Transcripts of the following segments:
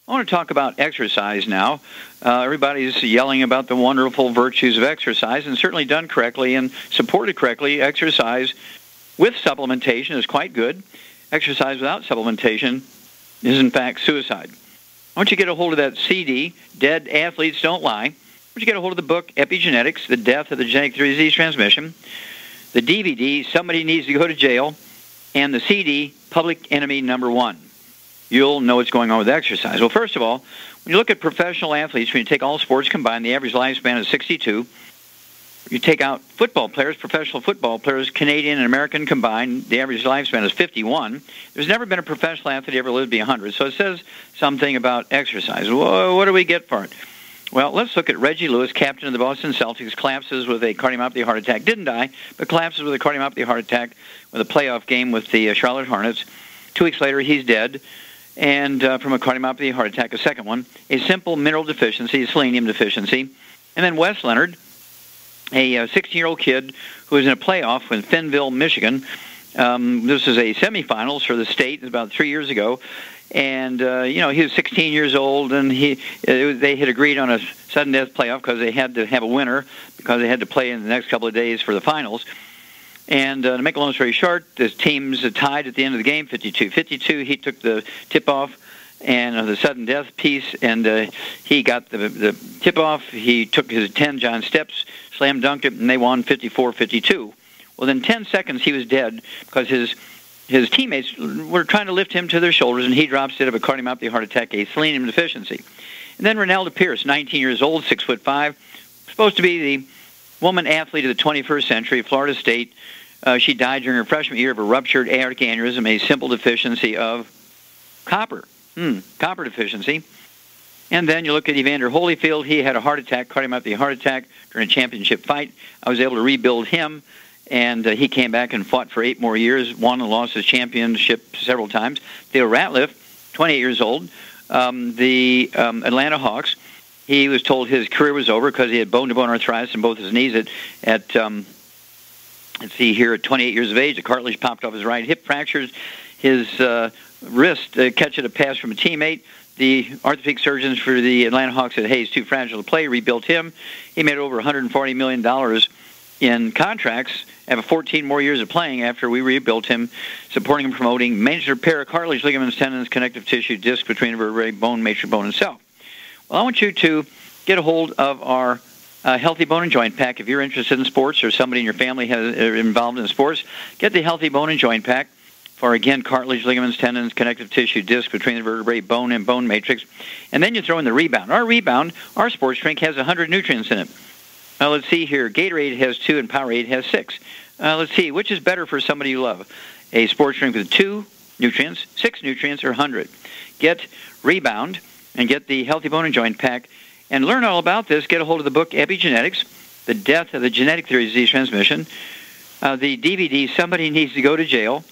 I want to talk about exercise now. Everybody's yelling about the wonderful virtues of exercise, and certainly done correctly and supported correctly, exercise with supplementation is quite good. Exercise without supplementation is, in fact, suicide. I want you to get a hold of that CD, Dead Athletes Don't Lie. I want you to get a hold of the book, Epigenetics, The Death of the Genetic Disease Transmission, the DVD, Somebody Needs to Go to Jail, and the CD, Public Enemy Number 1. You'll know what's going on with exercise. Well, first of all, when you look at professional athletes, when you take all sports combined, the average lifespan is 62. You take out football players, professional football players, Canadian and American combined, the average lifespan is 51. There's never been a professional athlete who ever lived to be 100. So it says something about exercise. Well, what do we get for it? Well, let's look at Reggie Lewis, captain of the Boston Celtics, collapses with a cardiomyopathy heart attack. Didn't die, but collapses with a cardiomyopathy heart attack with a playoff game with the Charlotte Hornets. 2 weeks later, he's dead. And from a cardiomyopathy heart attack, a second one, a simple mineral deficiency, a selenium deficiency. And then Wes Leonard, a 16-year-old kid who was in a playoff in Fenville, Michigan. This is a semifinals for the state about 3 years ago. And, he was 16 years old, and they had agreed on a sudden death playoff because they had to have a winner because they had to play in the next couple of days for the finals. And to make a long story short, the teams tied at the end of the game, 52-52. He took the tip-off and the sudden death piece, and he got the tip-off. He took his 10 John steps, slam dunked it, and they won 54-52. Well, in 10 seconds, he was dead because his teammates were trying to lift him to their shoulders, and he drops dead of a cardiomyopathy heart attack, a selenium deficiency. And then Ronalda Pierce, 19 years old, 6'5", supposed to be the woman athlete of the 21st century, Florida State. She died during her freshman year of a ruptured aortic aneurysm, a simple deficiency of copper. Copper deficiency. And then you look at Evander Holyfield. He had a heart attack, cardiomyopathy heart attack, during a championship fight. I was able to rebuild him, and he came back and fought for 8 more years, won and lost his championship several times. Theo Ratliff, 28 years old, the Atlanta Hawks. He was told his career was over because he had bone-to-bone arthritis in both his knees at 28 years of age. The cartilage popped off his right hip, fractures his wrist, catching a pass from a teammate. The orthopedic surgeons for the Atlanta Hawks said, hey, he's too fragile to play, rebuilt him. He made over $140 million in contracts, have 14 more years of playing after we rebuilt him, supporting and promoting maintenance repair of cartilage, ligaments, tendons, connective tissue, disc between vertebrae, bone, matrix, bone, and cell. Well, I want you to get a hold of our Healthy Bone and Joint Pack. If you're interested in sports or somebody in your family is involved in sports, get the Healthy Bone and Joint Pack for, again, cartilage, ligaments, tendons, connective tissue, disc between the vertebrae, bone, and bone matrix. And then you throw in the Rebound. Our sports drink, has 100 nutrients in it. Now, let's see here. Gatorade has 2 and Powerade has 6. Let's see. Which is better for somebody you love? A sports drink with 2 nutrients, 6 nutrients, or 100? Get Rebound and get the Healthy Bone and Joint Pack. And learn all about this. Get a hold of the book, Epigenetics, The Death of the Genetic Disease Transmission, the DVD, Somebody Needs to Go to Jail,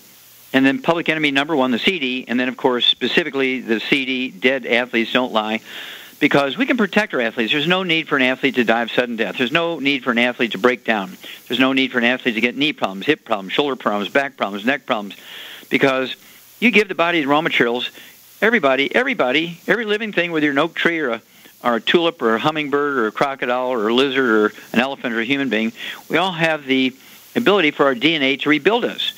and then Public Enemy Number 1, the CD, and then, of course, specifically the CD, Dead Athletes Don't Lie, because we can protect our athletes. There's no need for an athlete to die of sudden death. There's no need for an athlete to break down. There's no need for an athlete to get knee problems, hip problems, shoulder problems, back problems, neck problems, because you give the body the raw materials. Every living thing, whether you're an oak tree or a tulip or a hummingbird or a crocodile or a lizard or an elephant or a human being, we all have the ability for our DNA to rebuild us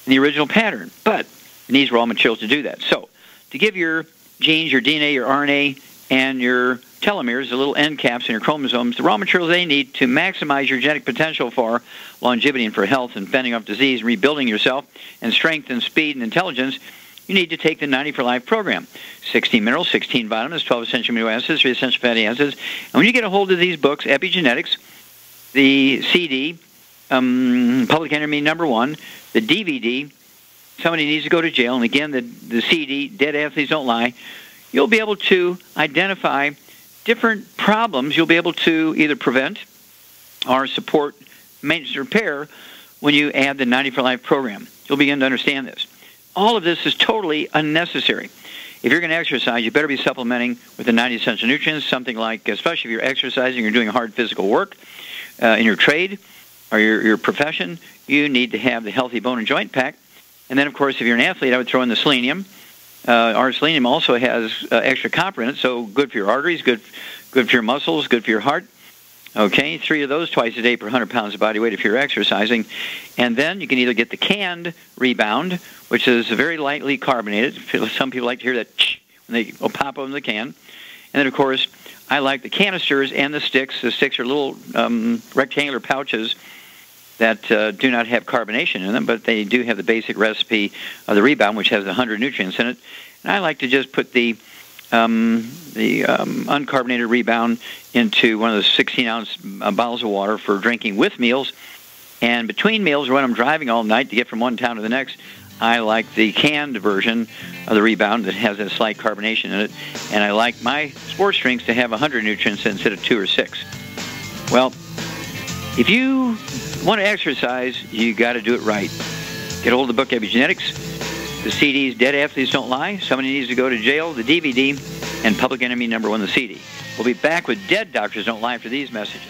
in the original pattern. But it needs raw materials to do that. So to give your genes, your DNA, your RNA, and your telomeres, the little end caps in your chromosomes, the raw materials they need to maximize your genetic potential for longevity and for health and fending off disease and rebuilding yourself and strength and speed and intelligence, you need to take the 90 for Life program. 16 minerals, 16 vitamins, 12 essential amino acids, 3 essential fatty acids. And when you get a hold of these books, Epigenetics, the CD, Public Enemy Number 1, the DVD, Somebody Needs to Go to Jail, and again, the CD, Dead Athletes Don't Lie, you'll be able to identify different problems you'll be able to either prevent or support maintenance repair when you add the 90 for Life program. You'll begin to understand this. All of this is totally unnecessary. If you're going to exercise, you better be supplementing with the 90 essential nutrients, something like, especially if you're exercising, you're doing hard physical work in your trade or your profession, you need to have the Healthy Bone and Joint Pack. And then, of course, if you're an athlete, I would throw in the selenium, Our selenium also has extra copper in it, so good for your arteries, good for your muscles, good for your heart. Okay, 3 of those twice a day per 100 pounds of body weight if you're exercising. And then you can either get the canned Rebound, which is very lightly carbonated. Some people like to hear that when they pop open the can. And then, of course, I like the canisters and the sticks. The sticks are little rectangular pouches that do not have carbonation in them, but they do have the basic recipe of the Rebound, which has 100 nutrients in it. And I like to just put the uncarbonated Rebound into one of those 16-ounce bottles of water for drinking with meals. And between meals, or when I'm driving all night to get from one town to the next, I like the canned version of the Rebound that has a slight carbonation in it. And I like my sports drinks to have 100 nutrients instead of 2 or 6. Well, if you want to exercise, you got to do it right. Get a hold of the book Epigenetics, the CDs, Dead Athletes Don't Lie, Somebody Needs to Go to Jail, the DVD, and Public Enemy #1, the CD. We'll be back with Dead Doctors Don't Lie after these messages.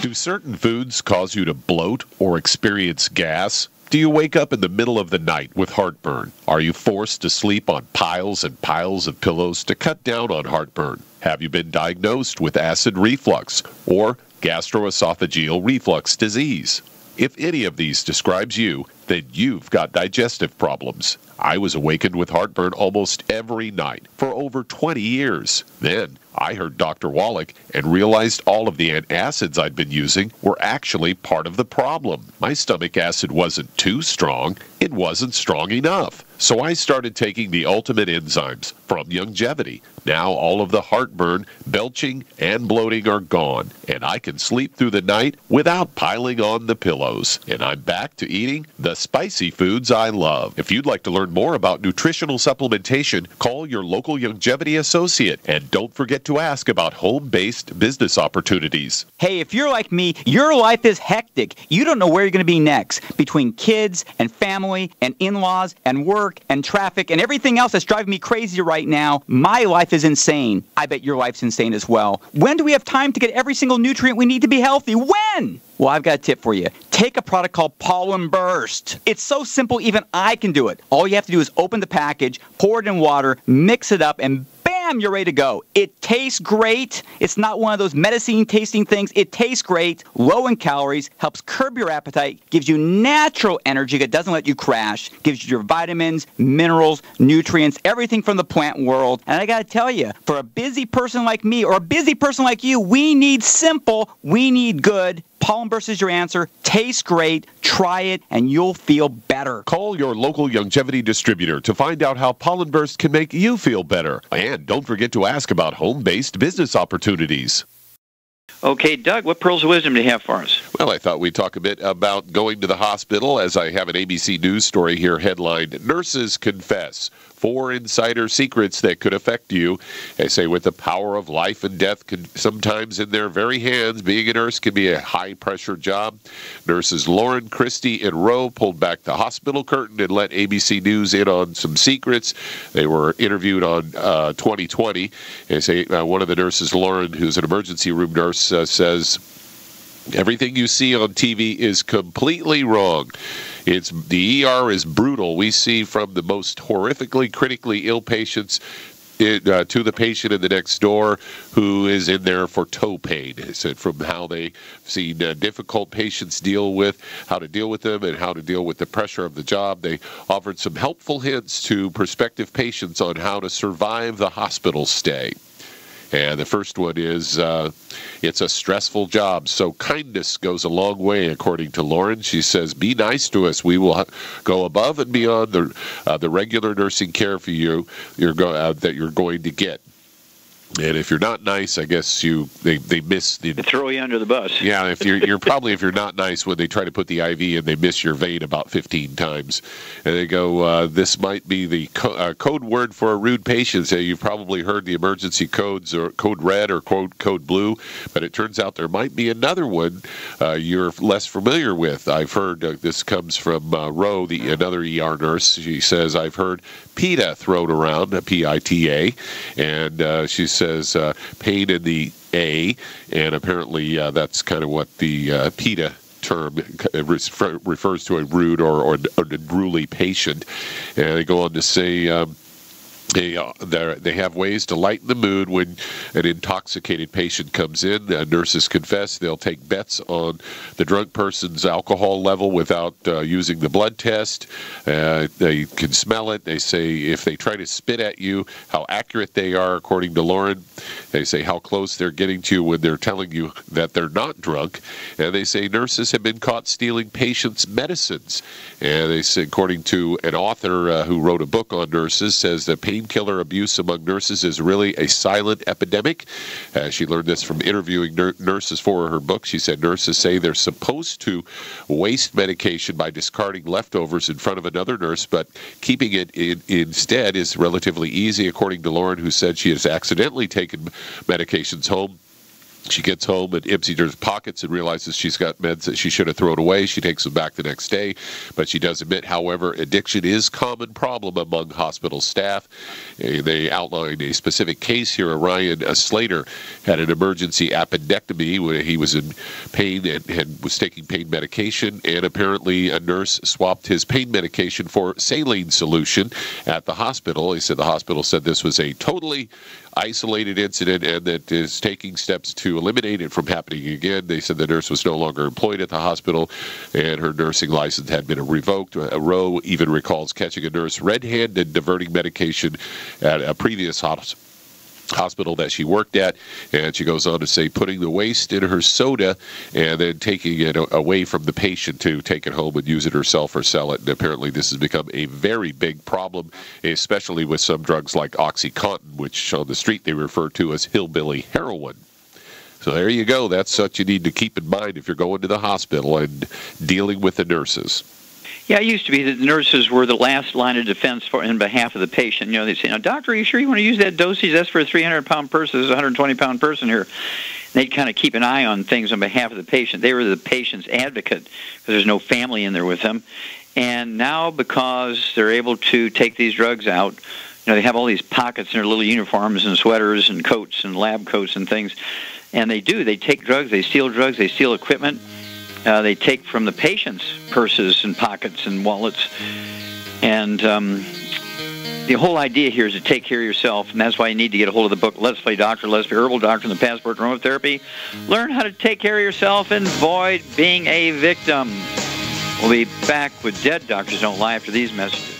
Do certain foods cause you to bloat or experience gas? Do you wake up in the middle of the night with heartburn? Are you forced to sleep on piles and piles of pillows to cut down on heartburn? Have you been diagnosed with acid reflux or gastroesophageal reflux disease? If any of these describes you, then you've got digestive problems. I was awakened with heartburn almost every night for over 20 years. Then I heard Dr. Wallach and realized all of the antacids I'd been using were actually part of the problem. My stomach acid wasn't too strong, it wasn't strong enough. So I started taking the ultimate enzymes from Longevity. Now all of the heartburn, belching, and bloating are gone, and I can sleep through the night without piling on the pillows. And I'm back to eating the spicy foods I love. If you'd like to learn more about nutritional supplementation, call your local Longevity associate, and don't forget to ask about home-based business opportunities. Hey, if you're like me, your life is hectic. You don't know where you're going to be next. Between kids and family and in-laws and work and traffic and everything else that's driving me crazy right now, my life is insane. I bet your life's insane as well. When do we have time to get every single nutrient we need to be healthy? When? Well, I've got a tip for you. Take a product called Pollen Burst. It's so simple, even I can do it. All you have to do is open the package, pour it in water, mix it up, and bam, you're ready to go. It tastes great. It's not one of those medicine-tasting things. It tastes great, low in calories, helps curb your appetite, gives you natural energy that doesn't let you crash, gives you your vitamins, minerals, nutrients, everything from the plant world. And I got to tell you, for a busy person like me or a busy person like you, we need simple, we need good. Pollen Burst is your answer. Tastes great. Try it, and you'll feel better. Call your local Longevity distributor to find out how Pollen Burst can make you feel better. And don't forget to ask about home-based business opportunities. Okay, Doug, what pearls of wisdom do you have for us? Well, I thought we'd talk a bit about going to the hospital, as I have an ABC News story here headlined, Nurses Confess 4 insider secrets that could affect you. They say with the power of life and death sometimes in their very hands, being a nurse can be a high-pressure job. Nurses Lauren, Christie, and Rowe pulled back the hospital curtain and let ABC News in on some secrets. They were interviewed on 2020. They say one of the nurses, Lauren, who's an emergency room nurse, says, everything you see on TV is completely wrong. The ER is brutal. We see from the most horrifically, critically ill patients to the patient in the next door who is in there for toe pain. It said from how they've seen difficult patients how to deal with them and how to deal with the pressure of the job. They offered some helpful hints to prospective patients on how to survive the hospital stay. And the first one is, it's a stressful job, so kindness goes a long way, according to Lauren. She says, be nice to us. We will go above and beyond the regular nursing care for you that you're going to get. And if you're not nice, I guess they miss the... They throw you under the bus. Yeah, if you're not nice, when they try to put the IV in, they miss your vein about 15 times. And they go, this might be the code word for a rude patient. So you've probably heard the emergency codes, or code red or code blue, but it turns out there might be another one you're less familiar with. I've heard, this comes from Rowe, another ER nurse. She says, I've heard PITA thrown around, PITA, and she says pain in the A, and apparently that's kind of what the PITA term. It refers to a rude or an unruly patient. And they go on to say... They have ways to lighten the mood when an intoxicated patient comes in. Nurses confess they'll take bets on the drunk person's alcohol level without using the blood test. They can smell it. They say if they try to spit at you, how accurate they are, according to Lauren. They say how close they're getting to you when they're telling you that they're not drunk. And they say nurses have been caught stealing patients' medicines. And they say, according to an author who wrote a book on nurses, says that painkiller abuse among nurses is really a silent epidemic. She learned this from interviewing nurses for her book. She said nurses say they're supposed to waste medication by discarding leftovers in front of another nurse, but keeping it instead is relatively easy, according to Lauren, who said she has accidentally taken medications home. She gets home and empties her pockets and realizes she's got meds that she should have thrown away. She takes them back the next day, but she does admit, however, addiction is a common problem among hospital staff. They outline a specific case here. Ryan Slater had an emergency appendectomy where he was in pain and was taking pain medication, and apparently a nurse swapped his pain medication for saline solution at the hospital. He said the hospital said this was a totally isolated incident and that is taking steps to eliminate it from happening again. They said the nurse was no longer employed at the hospital and her nursing license had been revoked. Rowe even recalls catching a nurse red-handed diverting medication at a previous hospital that she worked at, and she goes on to say putting the waste in her soda and then taking it away from the patient to take it home and use it herself or sell it. And apparently this has become a very big problem, especially with some drugs like OxyContin, which on the street they refer to as hillbilly heroin. So there you go. That's what you need to keep in mind if you're going to the hospital and dealing with the nurses. Yeah, it used to be that the nurses were the last line of defense in behalf of the patient. You know, they'd say, now, doctor, are you sure you want to use that dosage? That's for a 300-pound person. There's a 120-pound person here. They'd kind of keep an eye on things on behalf of the patient. They were the patient's advocate because there's no family in there with them. And now because they're able to take these drugs out, you know, they have all these pockets in their little uniforms and sweaters and coats and lab coats and things. And they take drugs, they steal equipment. They take from the patient's purses and pockets and wallets. And the whole idea here is to take care of yourself, and that's why you need to get a hold of the book, Let's Play Doctor, Let's Play Herbal Doctor, and the Passport to Aromatherapy. Learn how to take care of yourself and avoid being a victim. We'll be back with Dead Doctors Don't Lie after these messages.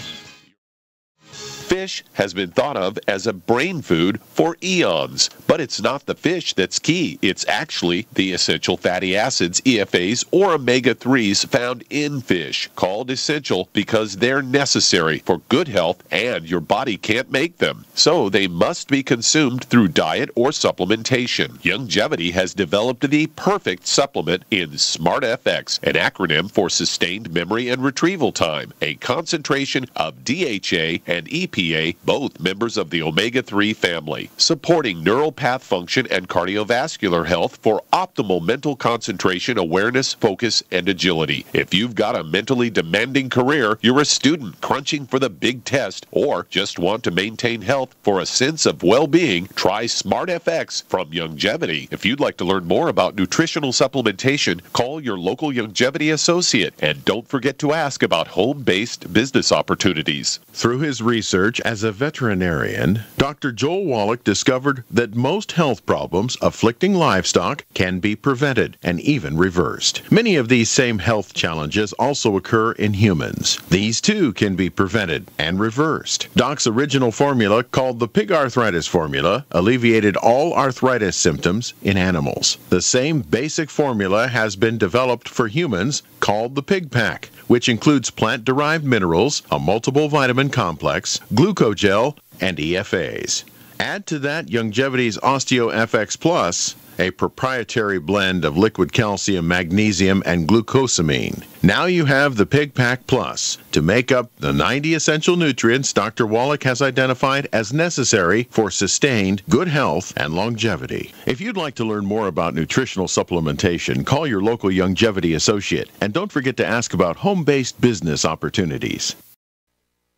Fish has been thought of as a brain food for eons, but it's not the fish that's key. It's actually the essential fatty acids, EFAs, or omega-3s found in fish, called essential because they're necessary for good health and your body can't make them. So they must be consumed through diet or supplementation. Youngevity has developed the perfect supplement in SmartFX, an acronym for Sustained Memory and Retrieval Time, a concentration of DHA and EPA, both members of the omega-3 family, supporting neural path function and cardiovascular health for optimal mental concentration, awareness, focus, and agility. If you've got a mentally demanding career, you're a student crunching for the big test, or just want to maintain health for a sense of well-being, try SmartFX from Youngevity. If you'd like to learn more about nutritional supplementation, call your local Youngevity associate, and don't forget to ask about home-based business opportunities. Through his research as a veterinarian, Dr. Joel Wallach discovered that most health problems afflicting livestock can be prevented and even reversed. Many of these same health challenges also occur in humans. These too can be prevented and reversed. Doc's original formula, called the pig arthritis formula, alleviated all arthritis symptoms in animals. The same basic formula has been developed for humans, called the Pig Pack, which includes plant-derived minerals, a multiple vitamin complex, glucogel, and EFAs. Add to that Youngevity's OsteoFX Plus, a proprietary blend of liquid calcium, magnesium, and glucosamine. Now you have the Pig Pack Plus to make up the 90 essential nutrients Dr. Wallach has identified as necessary for sustained good health and longevity. If you'd like to learn more about nutritional supplementation, call your local Youngevity associate, and don't forget to ask about home-based business opportunities.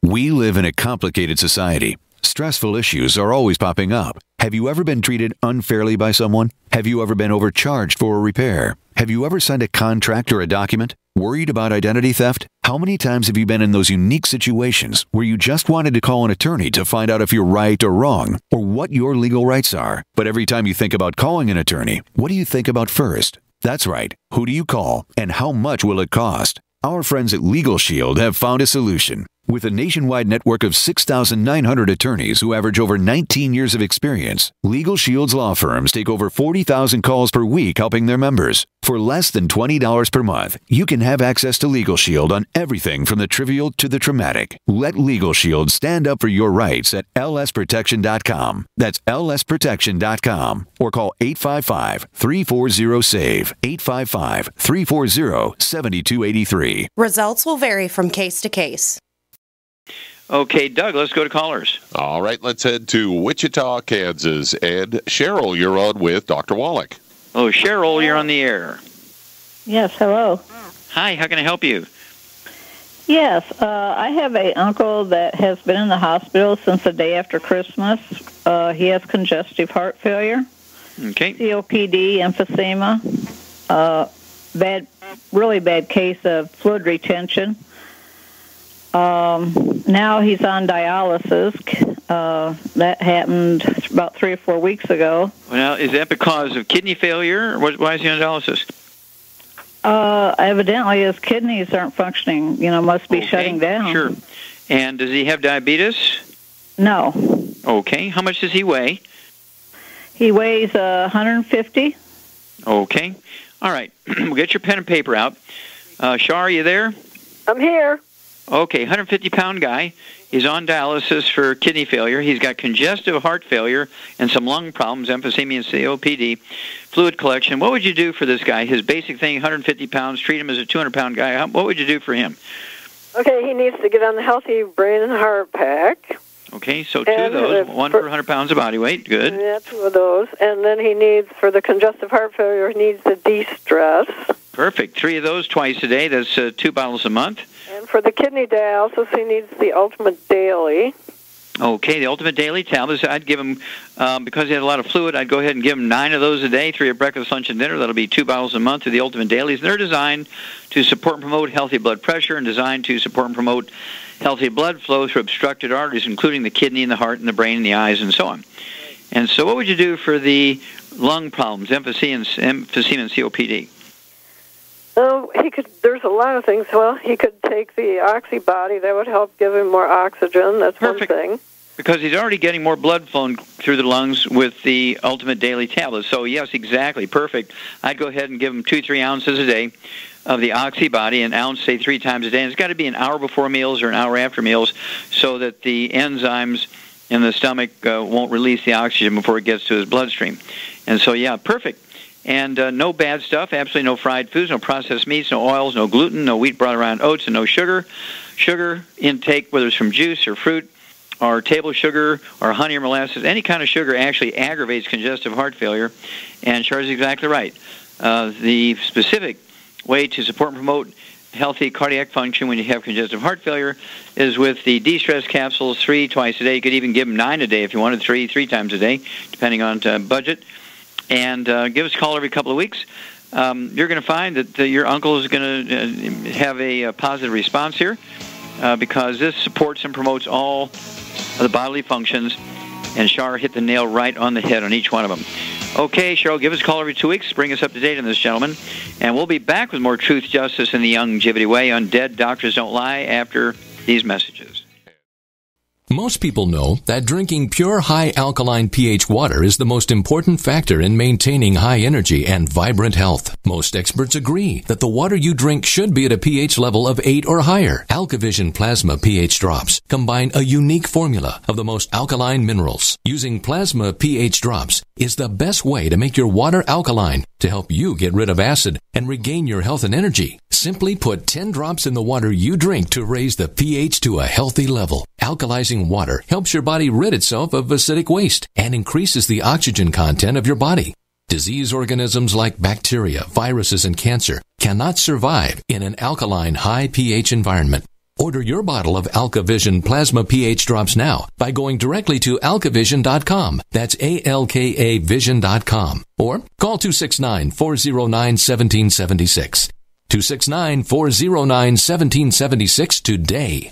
We live in a complicated society. Stressful issues are always popping up. Have you ever been treated unfairly by someone? Have you ever been overcharged for a repair? Have you ever signed a contract or a document? Worried about identity theft? How many times have you been in those unique situations where you just wanted to call an attorney to find out if you're right or wrong, or what your legal rights are? But every time you think about calling an attorney, what do you think about first? That's right. Who do you call, and how much will it cost? Our friends at Legal Shield have found a solution. With a nationwide network of 6,900 attorneys who average over 19 years of experience, Legal Shield's law firms take over 40,000 calls per week helping their members. For less than $20 per month, you can have access to Legal Shield on everything from the trivial to the traumatic. Let Legal Shield stand up for your rights at lsprotection.com. That's lsprotection.com. Or call 855-340-SAVE, 855-340-7283. Results will vary from case to case. Okay, Doug, let's go to callers. All right, let's head to Wichita, Kansas. And Cheryl, you're on with Dr. Wallach. Oh, Cheryl, you're on the air. Yes, hello. Hi, how can I help you? Yes, I have an uncle that has been in the hospital since the day after Christmas. He has congestive heart failure, Okay. COPD, emphysema, really bad case of fluid retention. Now he's on dialysis. That happened about 3 or 4 weeks ago. Well, is that because of kidney failure, or why is he on dialysis? Evidently his kidneys aren't functioning, must be shutting down. Sure. And does he have diabetes? No. Okay. How much does he weigh? He weighs 150. Okay. All right. We'll get your pen and paper out. Shar, are you there? I'm here. Okay, 150-pound guy. He's on dialysis for kidney failure. He's got congestive heart failure and some lung problems, emphysema and COPD, fluid collection. What would you do for this guy? His basic thing, 150 pounds, treat him as a 200-pound guy. What would you do for him? Okay, he needs to get on the healthy brain and heart pack. Okay, so 2 of those, 1 per 100 pounds of body weight. Good. Yeah, 2 of those. And then he needs, for the congestive heart failure, he needs the de-stress. Perfect. 3 of those twice a day. That's 2 bottles a month. And for the kidney dialysis, he needs the Ultimate Daily. Okay, the Ultimate Daily tablets, I'd give him, because he had a lot of fluid, I'd go ahead and give him 9 of those a day, 3 at breakfast, lunch, and dinner. That'll be 2 bottles a month of the Ultimate Dailies. They're designed to support and promote healthy blood pressure and designed to support and promote healthy blood flow through obstructed arteries, including the kidney and the heart and the brain and the eyes and so on. And so what would you do for the lung problems, emphysema and COPD? Oh, there's a lot of things. Well, he could take the Oxybody. That would help give him more oxygen. That's Perfect. One thing. Because he's already getting more blood flowing through the lungs with the Ultimate Daily tablets. So, yes, exactly. Perfect. I'd go ahead and give him 2-3 ounces a day of the Oxybody, an ounce, say, 3 times a day. And it's got to be an hour before meals or an hour after meals so that the enzymes in the stomach won't release the oxygen before it gets to his bloodstream. And so, yeah, perfect. And no bad stuff, absolutely no fried foods, no processed meats, no oils, no gluten, no wheat brought around oats, and no sugar. Sugar intake, whether it's from juice or fruit or table sugar or honey or molasses, any kind of sugar actually aggravates congestive heart failure. And Char's exactly right. The specific way to support and promote healthy cardiac function when you have congestive heart failure is with the de-stress capsules 3 twice a day. You could even give them 9 a day if you wanted, 3 times a day, depending on budget. And give us a call every couple of weeks. You're going to find that your uncle is going to have a positive response here because this supports and promotes all of the bodily functions, and Char hit the nail right on the head on each one of them. Okay, Cheryl, give us a call every 2 weeks. Bring us up to date on this gentleman. And we'll be back with more truth, justice, and the longevity way on Dead Doctors Don't Lie after these messages. Most people know that drinking pure high alkaline pH water is the most important factor in maintaining high energy and vibrant health. Most experts agree that the water you drink should be at a pH level of 8 or higher. AlkaVision Plasma pH drops combine a unique formula of the most alkaline minerals. Using plasma pH drops is the best way to make your water alkaline to help you get rid of acid and regain your health and energy. Simply put 10 drops in the water you drink to raise the pH to a healthy level. Alkalizing water helps your body rid itself of acidic waste and increases the oxygen content of your body. Disease organisms like bacteria, viruses, and cancer cannot survive in an alkaline high pH environment. Order your bottle of AlkaVision Plasma pH Drops now by going directly to alkavision.com. That's ALKA Vision.com. Or call 269-409-1776. 269-409-1776 today.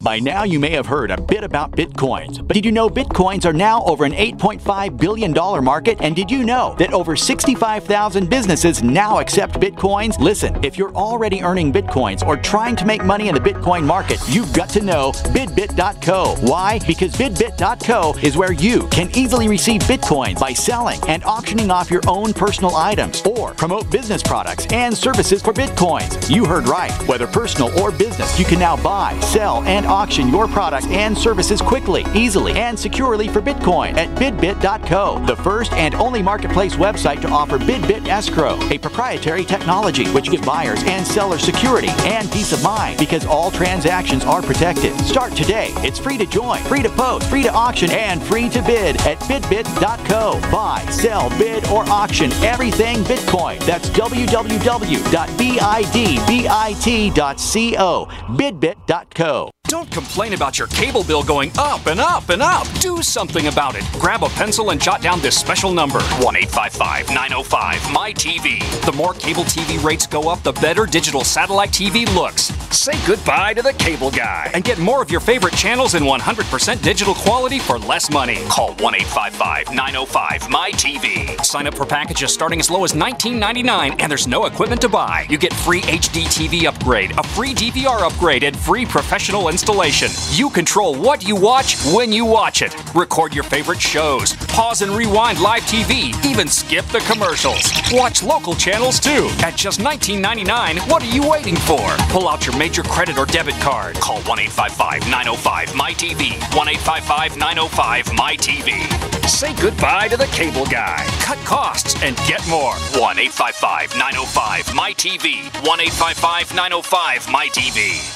By now, you may have heard a bit about Bitcoins. But did you know Bitcoins are now over an $8.5 billion market? And did you know that over 65,000 businesses now accept Bitcoins? Listen, if you're already earning Bitcoins or trying to make money in the Bitcoin market, you've got to know bidbit.co. Why? Because bidbit.co is where you can easily receive Bitcoins by selling and auctioning off your own personal items or promote business products and services for Bitcoins. You heard right. Whether personal or business, you can now buy, sell, and auction your products and services quickly, easily, and securely for Bitcoin at bidbit.co, the first and only marketplace website to offer BidBit Escrow, a proprietary technology which gives buyers and sellers security and peace of mind because all transactions are protected. Start today. It's free to join, free to post, free to auction, and free to bid at bidbit.co. Buy, sell, bid, or auction everything Bitcoin. That's www.bidbit.co, bidbit.co. Don't complain about your cable bill going up and up and up. Do something about it. Grab a pencil and jot down this special number, 1-855-905-MY-TV. The more cable TV rates go up, the better digital satellite TV looks. Say goodbye to the cable guy and get more of your favorite channels in 100% digital quality for less money. Call 1-855-905-MY-TV. Sign up for packages starting as low as $19.99 and there's no equipment to buy. You get free HD TV upgrade, a free DVR upgrade, and free professional installation. You control what you watch when you watch it. Record your favorite shows, pause and rewind live TV, even skip the commercials. Watch local channels too. At just $19.99, what are you waiting for? Pull out your major credit or debit card. Call 1-855-905-MY-TV. 1-855-905-MY-TV. Say goodbye to the cable guy. Cut costs and get more. 1-855-905-MY-TV. 1-855-905-MY-TV.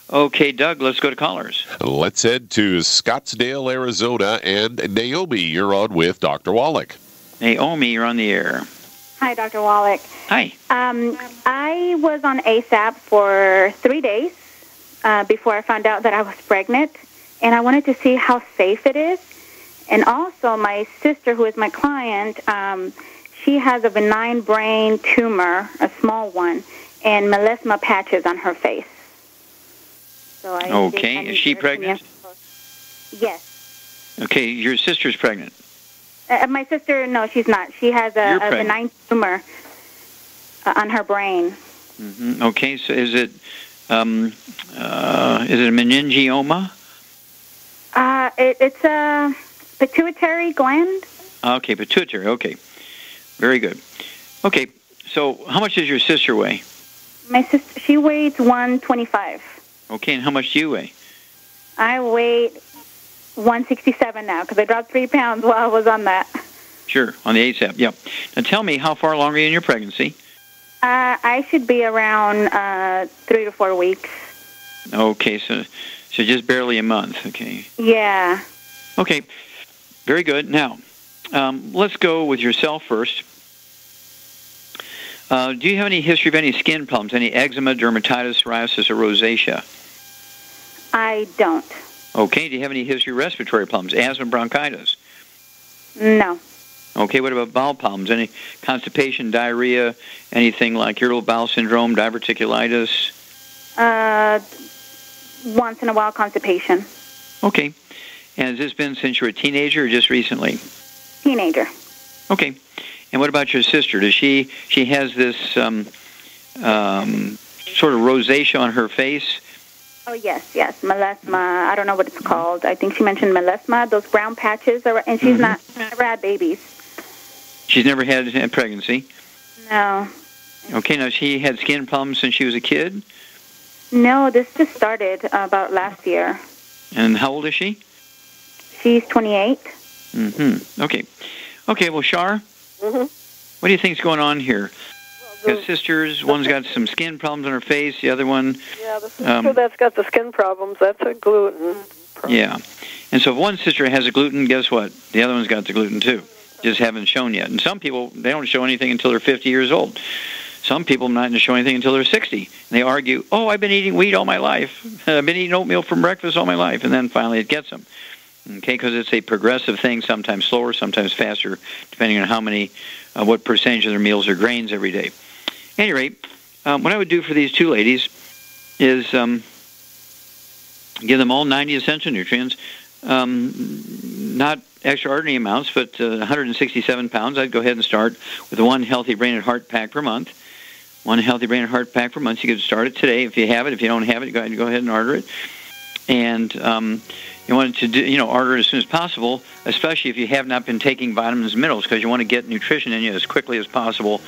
Okay, Doug, let's go to callers. Let's head to Scottsdale, Arizona, and Naomi, you're on with Dr. Wallach. Naomi, you're on the air. Hi, Dr. Wallach. Hi. I was on ASAP for 3 days before I found out that I was pregnant, and I wanted to see how safe it is. And also, my sister, who is my client, she has a benign brain tumor, a small one, and melasma patches on her face. So okay, is she pregnant? Yes. Okay, your sister's pregnant. My sister, no, she's not. She has a benign tumor on her brain. Mm-hmm. Okay, so is it a meningioma? It's a pituitary gland. Okay, pituitary. Okay, very good. Okay, so how much does your sister weigh? My sister, she weighs 125. Okay, and how much do you weigh? I weigh 167 now because I dropped 3 pounds while I was on that. Sure, on the ASAP, yeah. Now tell me, how far along are you in your pregnancy? I should be around 3 to 4 weeks. Okay, so just barely a month, okay. Yeah. Okay, very good. Now, let's go with yourself first. Do you have any history of any skin problems, any eczema, dermatitis, psoriasis, or rosacea? I don't. Okay, do you have any history of respiratory problems, asthma, bronchitis? No. Okay, what about bowel problems? Any constipation, diarrhea, anything like irritable bowel syndrome, diverticulitis? Once in a while, constipation. Okay. And has this been since you were a teenager or just recently? Teenager. Okay. And what about your sister? Does she has this sort of rosacea on her face? Oh, yes. Melasma. I don't know what it's called. I think she mentioned melasma, those brown patches. And she's never had babies. She's never had a pregnancy? No. Okay, now she had skin problems since she was a kid? No, this just started about last year. And how old is she? She's 28. Mm-hmm. Okay, well, Shar, what do you think's going on here? Got sisters. One's got some skin problems on her face. The other one... Yeah, the sister that's got the skin problems, that's a gluten problem. Yeah. And so if one sister has a gluten, guess what? The other one's got the gluten, too. Just haven't shown yet. And some people, they don't show anything until they're 50 years old. Some people are not going to show anything until they're 60. And they argue, oh, I've been eating wheat all my life. I've been eating oatmeal for breakfast all my life. And then finally it gets them. Okay, because it's a progressive thing, sometimes slower, sometimes faster, depending on how many, what percentage of their meals are grains every day. At any rate, what I would do for these two ladies is give them all 90 essential nutrients, not extraordinary amounts, but 167 pounds. I'd go ahead and start with one healthy brain and heart pack per month. One healthy brain and heart pack per month. You could start it today if you have it. If you don't have it, go ahead and order it. And you want to do, order it as soon as possible, especially if you have not been taking vitamins and minerals, because you want to get nutrition in you as quickly as possible,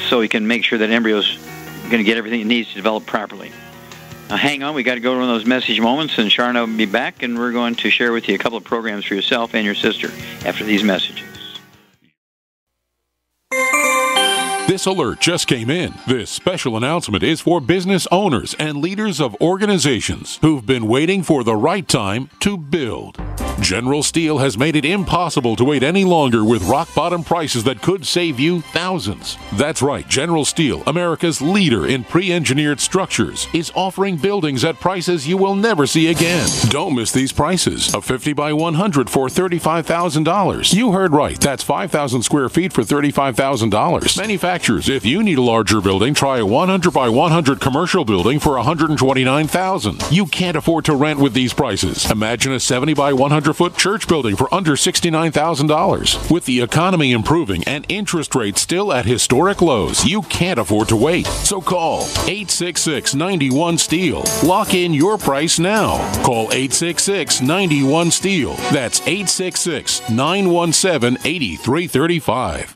so you can make sure that embryo's going to get everything it needs to develop properly. Hang on, we got to go to one of those message moments, and Sharna will be back, and we're going to share with you a couple of programs for yourself and your sister after these messages. This alert just came in. This special announcement is for business owners and leaders of organizations who've been waiting for the right time to build. General Steel has made it impossible to wait any longer with rock-bottom prices that could save you thousands. That's right, General Steel, America's leader in pre-engineered structures, is offering buildings at prices you will never see again. Don't miss these prices. A 50 by 100 for $35,000. You heard right. That's 5,000 square feet for $35,000. Manufacturers, if you need a larger building, try a 100 by 100 commercial building for $129,000. You can't afford to rent with these prices. Imagine a 70 by 100-foot church building for under $69,000. With the economy improving and interest rates still at historic lows, you can't afford to wait. So call 866-91-STEEL. Lock in your price now. Call 866-91-STEEL. That's 866-917-8335.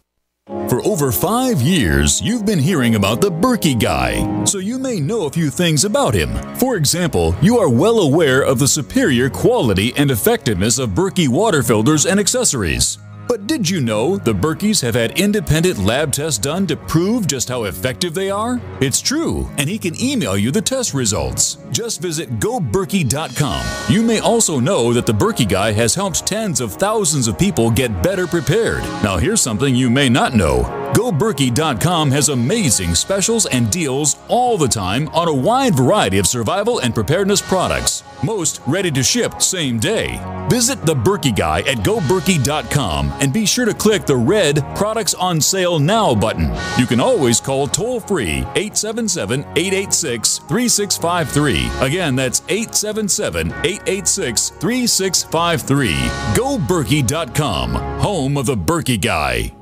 For over 5 years, you've been hearing about the Berkey guy, so you may know a few things about him. For example, you are well aware of the superior quality and effectiveness of Berkey water filters and accessories. But did you know the Berkeys have had independent lab tests done to prove just how effective they are? It's true, and he can email you the test results. Just visit goberkey.com. You may also know that the Berkey guy has helped tens of thousands of people get better prepared. Now here's something you may not know. GoBerkey.com has amazing specials and deals all the time on a wide variety of survival and preparedness products. Most ready to ship same day. Visit the Berkey guy at GoBerkey.com and be sure to click the red Products on Sale Now button. You can always call toll-free 877-886-3653. Again, that's 877-886-3653. GoBerkey.com, home of the Berkey guy.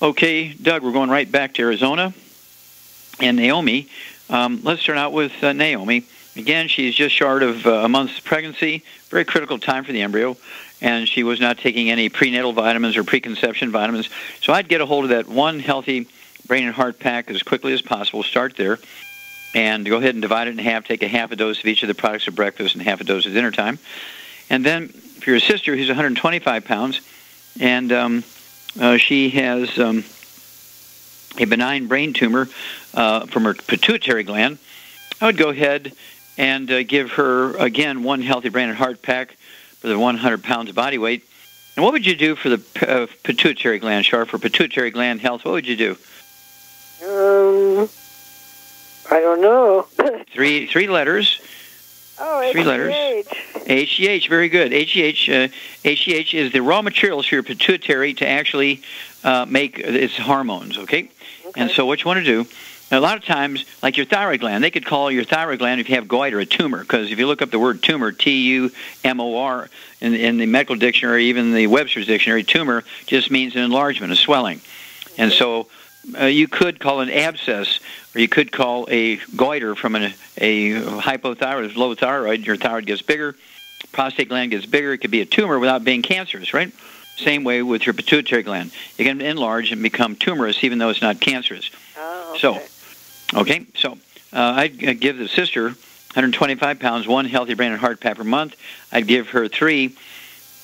Okay, Doug, we're going right back to Arizona and Naomi. Let's start out with Naomi. Again, she's just short of a month's pregnancy, very critical time for the embryo, and she was not taking any prenatal vitamins or preconception vitamins. So I'd get a hold of that one healthy brain and heart pack as quickly as possible, start there, and go ahead and divide it in half, take a half a dose of each of the products at breakfast and half a dose at dinner time. And then for your sister, who's 125 pounds, and she has a benign brain tumor from her pituitary gland, I would go ahead and give her, again, one healthy brain and heart pack for the 100 pounds of body weight. And what would you do for the pituitary gland, Char? For pituitary gland health, what would you do? I don't know. Three letters. Oh, Three letters. HGH, very good. HGH is the raw materials for your pituitary to actually make its hormones, okay? And so what you want to do, a lot of times, like your thyroid gland, they could call your thyroid gland, if you have goiter, a tumor, because if you look up the word tumor, T-U-M-O-R, in the medical dictionary, even the Webster's dictionary, tumor just means an enlargement, a swelling. And so you could call an abscess, or you could call a goiter from a hypothyroid, low thyroid. Your thyroid gets bigger, prostate gland gets bigger. It could be a tumor without being cancerous, right? Same way with your pituitary gland. It can enlarge and become tumorous even though it's not cancerous. Oh, okay. So I'd give the sister 125 pounds, one healthy brain and heart pack per month. I'd give her 3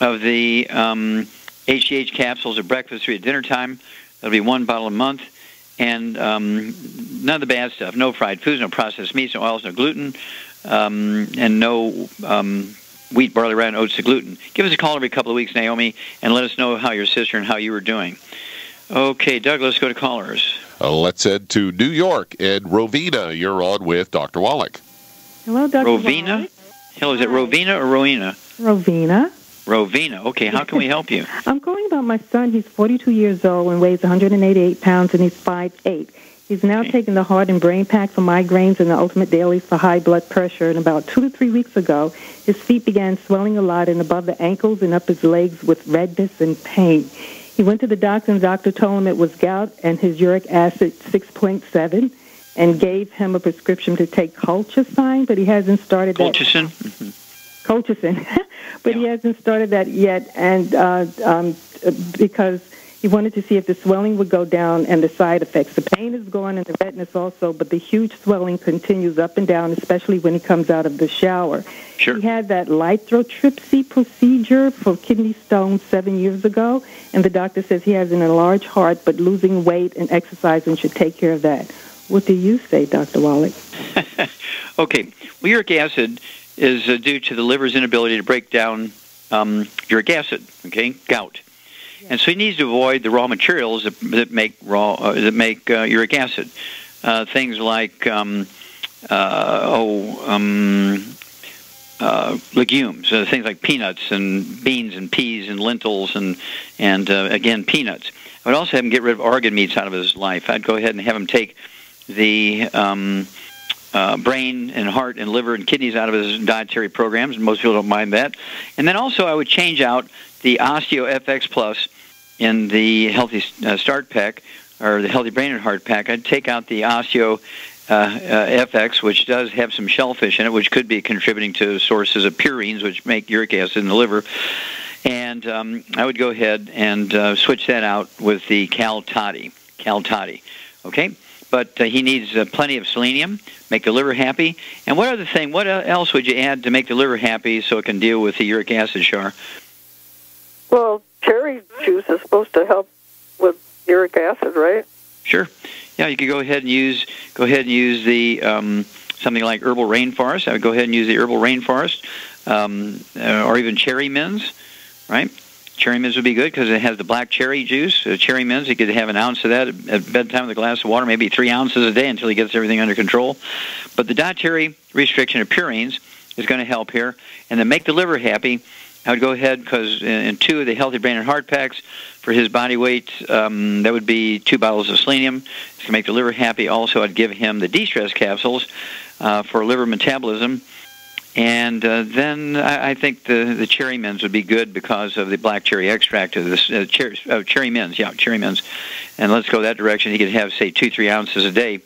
of the HGH capsules at breakfast, 3 at dinner time. That'll be 1 bottle a month. And none of the bad stuff. No fried foods, no processed meats, no oils, no gluten, and no wheat, barley, rye, and oats to gluten. Give us a call every couple of weeks, Naomi, and let us know how your sister and how you were doing. Okay, Doug, let's go to callers. Let's head to New York. And Rovina, you're on with Dr. Wallach. Hello, Dr. Rovina? Wallach. Hello, is it Rovina or Rowena? Rovina. Rovina. Okay, how can we help you? I'm calling about my son. He's 42 years old and weighs 188 pounds, and he's 5'8". He's now taking the heart and brain pack for migraines and the ultimate dailies for high blood pressure. And about 2 to 3 weeks ago, his feet began swelling a lot and above the ankles and up his legs with redness and pain. He went to the doctor, and the doctor told him it was gout and his uric acid 6.7, and gave him a prescription to take colchicine, but he hasn't started that. Colchicine? Colchicine. But he hasn't started that yet, and because he wanted to see if the swelling would go down and the side effects. The pain is gone and the redness also, but the huge swelling continues up and down, especially when he comes out of the shower. Sure. He had that lithotripsy procedure for kidney stones 7 years ago, and the doctor says he has an enlarged heart, but losing weight and exercising should take care of that. What do you say, Dr. Wallach? Okay. Well, uric acid is due to the liver's inability to break down uric acid, okay, gout. And so he needs to avoid the raw materials that make uric acid. Things like legumes, things like peanuts and beans and peas and lentils and again peanuts. I would also have him get rid of organ meats out of his life. I'd go ahead and have him take the brain and heart and liver and kidneys out of his dietary programs. Most people don't mind that. And then also I would change out the Osteo FX Plus in the Healthy Start Pack, or the Healthy Brain and Heart Pack. I'd take out the Osteo FX, which does have some shellfish in it, which could be contributing to sources of purines, which make uric acid in the liver. And I would go ahead and switch that out with the Cal Toddy. Okay? But he needs plenty of selenium, make the liver happy. And what else would you add to make the liver happy so it can deal with the uric acid, Shar? Well, cherry juice is supposed to help with uric acid, right? Sure. Yeah, you could go ahead and use the something like herbal rainforest. I would go ahead and use the herbal rainforest, or even cherry mints, right? Cherry mints would be good because it has the black cherry juice. Cherry mints, you could have an ounce of that at bedtime with a glass of water, maybe 3 ounces a day until he gets everything under control. But the dietary restriction of purines is going to help here. And then make the liver happy, I would go ahead, because in 2 of the Healthy Brain and Heart Packs, for his body weight, that would be 2 bottles of selenium. It's going to make the liver happy. Also, I'd give him the de-stress capsules for liver metabolism. And then I think the cherry mints would be good because of the black cherry extract of this cherry mints. Yeah, cherry mints. And let's go that direction. He could have, say, 2-3 ounces a day.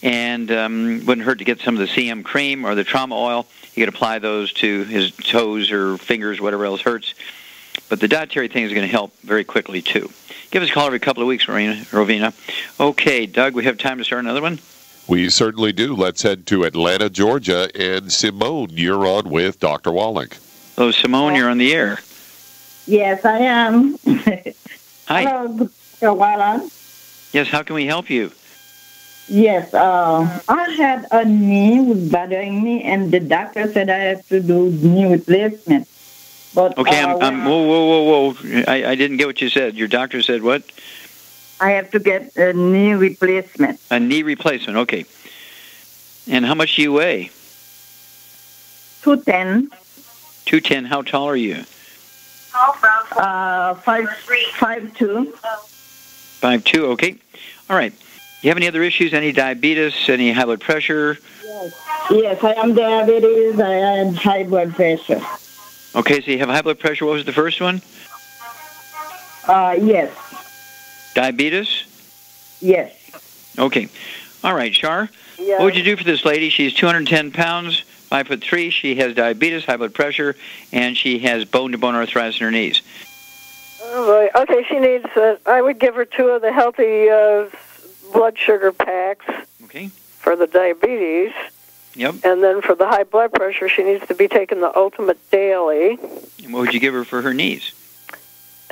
And wouldn't hurt to get some of the CM cream or the trauma oil. He could apply those to his toes or fingers, whatever else hurts. But the dietary thing is going to help very quickly, too. Give us a call every couple of weeks, Rovina. Okay, Doug, we have time to start another one? We certainly do. Let's head to Atlanta, Georgia. And Simone, you're on with Dr. Wallach. Oh, Simone, you're on the air. Yes, I am. Hi. Hello, Dr. Wallach. Yes, how can we help you? Yes, I had a knee was bothering me, and the doctor said I have to do knee replacement. But okay, whoa. I didn't get what you said. Your doctor said what? I have to get a knee replacement. A knee replacement, okay. And how much do you weigh? 210. 210. How tall are you? 5'2". 5'2", okay. All right. You have any other issues? Any diabetes? Any high blood pressure? Yes, I am diabetes. I have high blood pressure. Okay, so you have high blood pressure. What was the first one? Yes. Diabetes? Yes. Okay. All right, Shar. Yes. What would you do for this lady? She's 210 pounds, 5'3". She has diabetes, high blood pressure, and she has bone-to-bone arthritis in her knees. All right. Okay, she needs, I would give her 2 of the healthy blood sugar packs. Okay. For the diabetes. Yep. And then for the high blood pressure, she needs to be taking the Ultimate Daily. And what would you give her for her knees?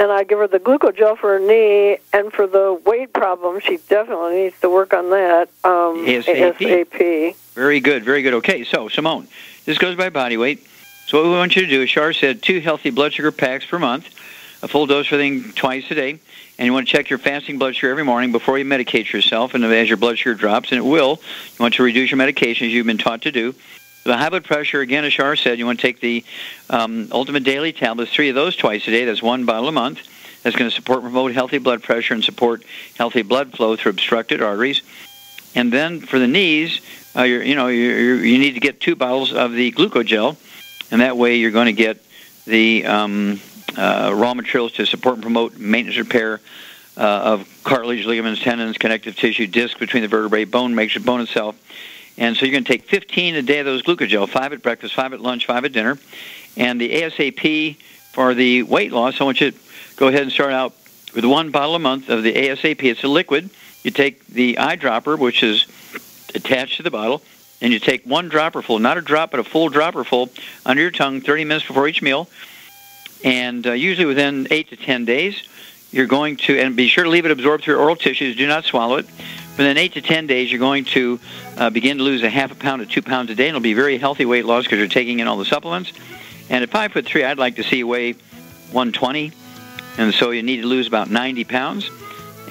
And I give her the glucogel for her knee, and for the weight problem, she definitely needs to work on that. ASAP. Very good, very good. Okay, so, Simone, this goes by body weight. So what we want you to do, as Shar said, 2 healthy blood sugar packs per month. a full dose of everything twice a day. And you want to check your fasting blood sugar every morning before you medicate yourself. And as your blood sugar drops, and it will, you want to reduce your medications you've been taught to do. The high blood pressure, again, as Shar said, you want to take the Ultimate Daily tablets, 3 of those twice a day. That's 1 bottle a month. That's going to support and promote healthy blood pressure and support healthy blood flow through obstructed arteries. And then for the knees, you need to get 2 bottles of the glucogel, and that way you're going to get the raw materials to support and promote maintenance repair of cartilage, ligaments, tendons, connective tissue, disc between the vertebrae, bone, makes your bone itself. And so you're going to take 15 a day of those glucogel, 5 at breakfast, 5 at lunch, 5 at dinner. And the ASAP for the weight loss, I want you to go ahead and start out with 1 bottle a month of the ASAP. It's a liquid. You take the eyedropper, which is attached to the bottle, and you take 1 dropper full, not a drop, but a full dropper full, under your tongue 30 minutes before each meal. And usually within 8 to 10 days, you're going to, and be sure to leave it absorb through your oral tissues. Do not swallow it. Within 8 to 10 days, you're going to begin to lose a half a pound to 2 pounds a day, and it'll be very healthy weight loss because you're taking in all the supplements. And at 5'3", I'd like to see you weigh 120, and so you need to lose about 90 pounds.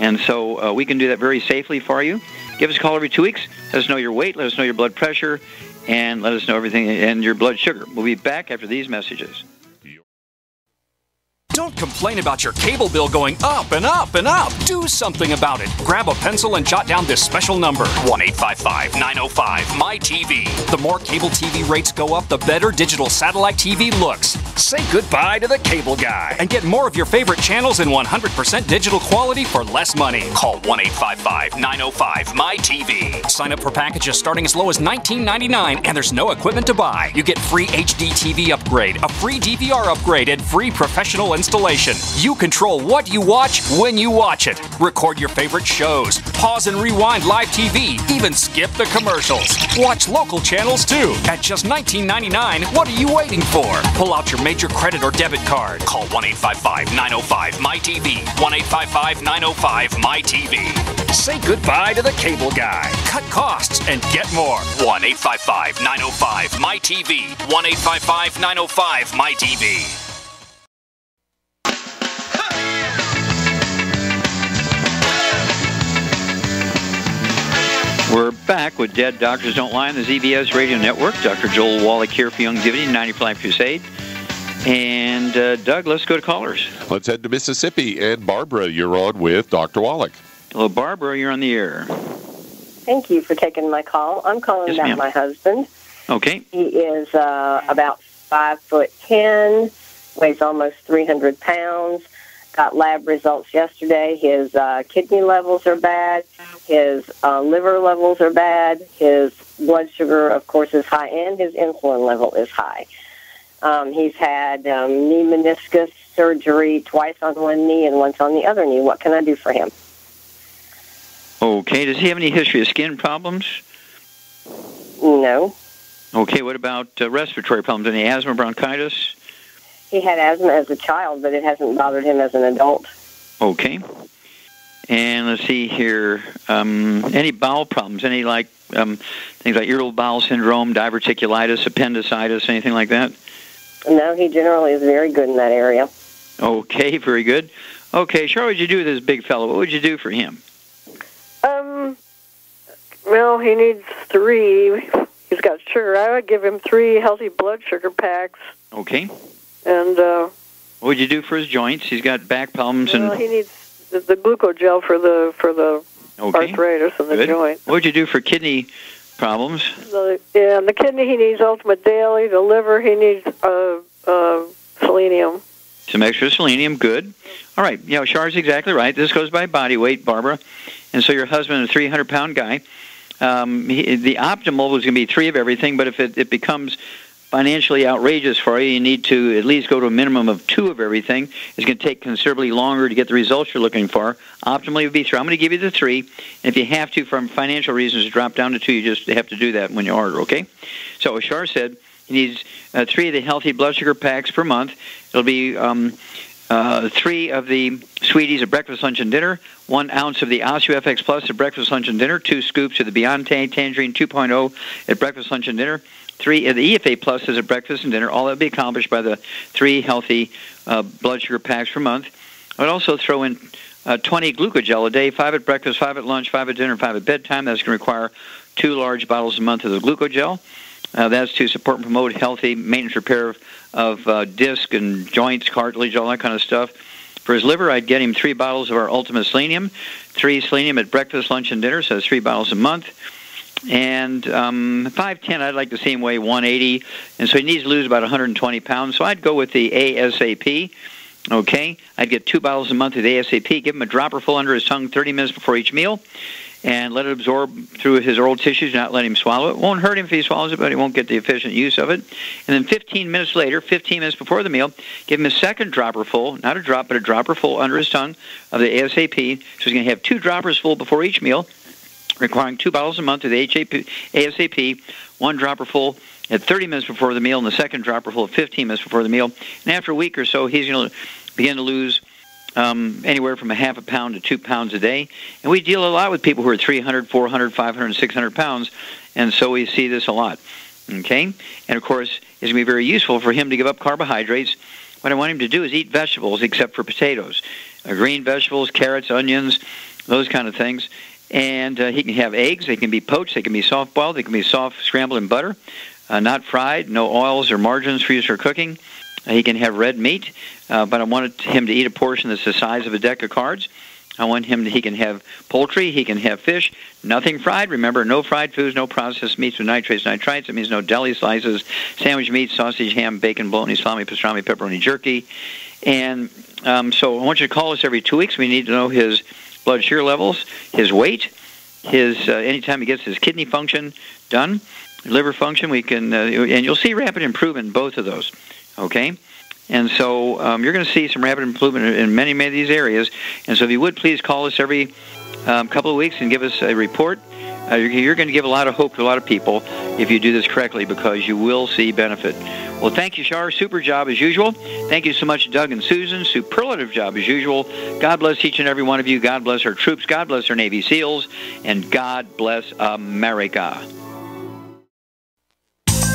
And so we can do that very safely for you. Give us a call every 2 weeks. Let us know your weight, let us know your blood pressure, and let us know everything, and your blood sugar. We'll be back after these messages. Don't complain about your cable bill going up and up and up. Do something about it. Grab a pencil and jot down this special number, 1-855-905-MY-TV. The more cable TV rates go up, the better digital satellite TV looks. Say goodbye to the cable guy and get more of your favorite channels in 100% digital quality for less money. Call 1-855-905-MY-TV. Sign up for packages starting as low as $19.99, and there's no equipment to buy. You get free HD TV upgrade, a free DVR upgrade, and free professional installation. You control what you watch when you watch it. Record your favorite shows. Pause and rewind live TV. Even skip the commercials. Watch local channels too. At just $19.99, what are you waiting for? Pull out your major credit or debit card. Call 1-855-905-MY-TV. 1-855-905-MY-TV. Say goodbye to the cable guy. Cut costs and get more. 1-855-905-MY-TV. 1-855-905-MY-TV. We're back with Dead Doctors Don't Lie on the ZBS Radio Network. Dr. Joel Wallach here for Youngevity, 95 Crusade. And Doug, let's go to callers. Let's head to Mississippi. And Barbara, you're on with Dr. Wallach. Hello, Barbara. You're on the air. Thank you for taking my call. I'm calling about my husband. Okay. He is about 5'10", weighs almost 300 pounds. Got lab results yesterday. His kidney levels are bad. His liver levels are bad. His blood sugar, of course, is high, and his insulin level is high. He's had knee meniscus surgery twice on one knee and once on the other knee. What can I do for him? Okay. Does he have any history of skin problems? No. Okay. What about respiratory problems? Any asthma, bronchitis? He had asthma as a child, but it hasn't bothered him as an adult. Okay. And let's see here. Any bowel problems? Any things like irritable bowel syndrome, diverticulitis, appendicitis, anything like that? No, he generally is very good in that area. Okay, very good. Okay, sure. What would you do with this big fellow? What would you do for him? Well, he needs 3. He's got sugar. I would give him 3 healthy blood sugar packs. Okay. And what would you do for his joints? He's got back problems and. Well, he needs the glucogel for the arthritis in the joint. What would you do for kidney problems? The kidney he needs Ultimate Daily. The liver he needs selenium. Some extra selenium, good. All right, Char's exactly right. This goes by body weight, Barbara. And so your husband is a 300-pound guy. The optimal was going to be 3 of everything, but if it becomes financially outrageous for you, you need to at least go to a minimum of 2 of everything. It's going to take considerably longer to get the results you're looking for. Optimally, it would be 3. I'm going to give you the 3. And if you have to, from financial reasons, to drop down to 2, you just have to do that when you order, okay? So as Char said, he needs 3 of the healthy blood sugar packs per month. It'll be 3 of the Sweeties at breakfast, lunch, and dinner, 1 ounce of the OsteoFX Plus at breakfast, lunch, and dinner, 2 scoops of the Beyond Tangerine 2.0 at breakfast, lunch, and dinner, 3 of the EFA Pluses at breakfast and dinner. All that will be accomplished by the 3 healthy blood sugar packs per month. I would also throw in 20 glucogel a day, 5 at breakfast, 5 at lunch, 5 at dinner, 5 at bedtime. That's going to require 2 large bottles a month of the glucogel. That's to support and promote healthy maintenance repair of disc and joints, cartilage, all that kind of stuff. For his liver, I'd get him 3 bottles of our Ultimate Selenium, 3 selenium at breakfast, lunch, and dinner, so that's 3 bottles a month. And 5'10", I'd like to see him weigh 180, and so he needs to lose about 120 pounds. So I'd go with the ASAP. Okay, I'd get 2 bottles a month of the ASAP, give him a dropper full under his tongue 30 minutes before each meal, and let it absorb through his oral tissues, not let him swallow it. Won't hurt him if he swallows it, but he won't get the efficient use of it. And then 15 minutes later, 15 minutes before the meal, give him a second dropper full, not a drop, but a dropper full under his tongue of the ASAP. So he's going to have 2 droppers full before each meal, requiring 2 bottles a month of the ASAP, 1 dropper full at 30 minutes before the meal, and the second dropper full at 15 minutes before the meal. And after a week or so, he's going to begin to lose anywhere from a half a pound to 2 pounds a day. And we deal a lot with people who are 300, 400, 500, 600 pounds, and so we see this a lot. Okay? And, of course, it's going to be very useful for him to give up carbohydrates. What I want him to do is eat vegetables except for potatoes, green vegetables, carrots, onions, those kind of things. And he can have eggs. They can be poached. They can be soft-boiled. They can be soft scrambled in butter, not fried, no oils or margarines for use for cooking. He can have red meat, but I wanted him to eat a portion that's the size of a deck of cards. I want him he can have poultry, he can have fish, nothing fried. Remember, no fried foods, no processed meats with nitrates, nitrites. That means no deli slices, sandwich meat, sausage, ham, bacon, bologna, salami, pastrami, pepperoni, jerky. And so I want you to call us every 2 weeks. We need to know his blood sugar levels, his weight, his anytime he gets his kidney function done, liver function. We can, and you'll see rapid improvement in both of those. Okay, and so you're going to see some rapid improvement in many, many of these areas. And so if you would, please call us every couple of weeks and give us a report. You're going to give a lot of hope to a lot of people if you do this correctly, because you will see benefit. Well, thank you, Shar. Super job as usual. Thank you so much, Doug and Susan. Superlative job as usual. God bless each and every one of you. God bless our troops. God bless our Navy SEALs. And God bless America.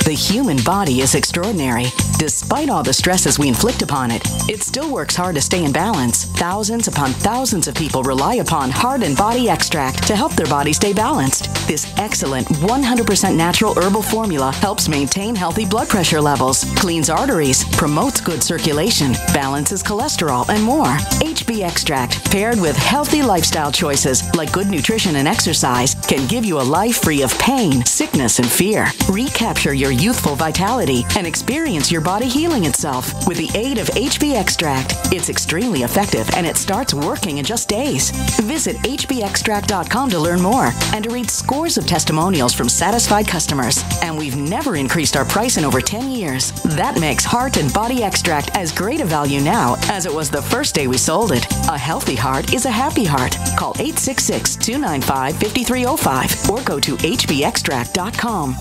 The human body is extraordinary. Despite all the stresses we inflict upon it, it still works hard to stay in balance. Thousands upon thousands of people rely upon Heart and Body Extract to help their body stay balanced. This excellent 100% natural herbal formula helps maintain healthy blood pressure levels, cleans arteries, promotes good circulation, balances cholesterol, and more. HB Extract, paired with healthy lifestyle choices like good nutrition and exercise, can give you a life free of pain, sickness, and fear. Recapture your youthful vitality and experience your body healing itself with the aid of HB Extract. It's extremely effective, and it starts working in just days. Visit hbextract.com to learn more and to read scores of testimonials from satisfied customers. And we've never increased our price in over 10 years. That makes Heart and Body Extract as great a value now as it was the first day we sold it. A healthy heart is a happy heart. Call 866-295-5305 or go to hbextract.com.